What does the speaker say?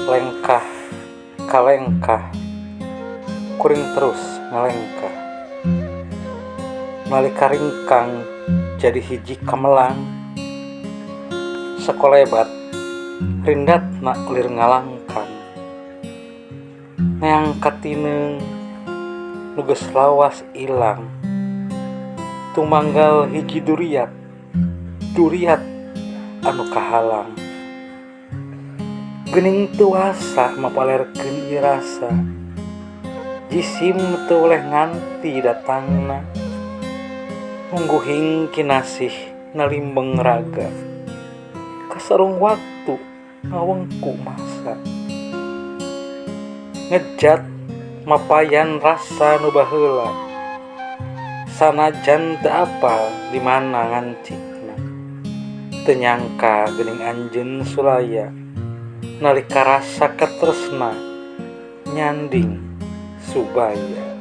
Lengkah kalengkah kuring terus ngalengkah, nalika ringkang jadi hiji kamelang, sakolebat rindatna lir ngalangkan, neang katineng nu geus lawas ilang, tumanggal hiji duriat anu kahalang. Geuning teu wasa mapalerkeun ieu rasa, jisim teu oleh nganti datangna, mungguhing kinasih nalimbeng raga, kasarung waktu ngawengku masa, ngejat mapayan rasa nu baheula, sanajan teu apal di mana ngancikna, teu nyangka geuning anjeun sulaya, nalika rasa katresna nyanding subaya.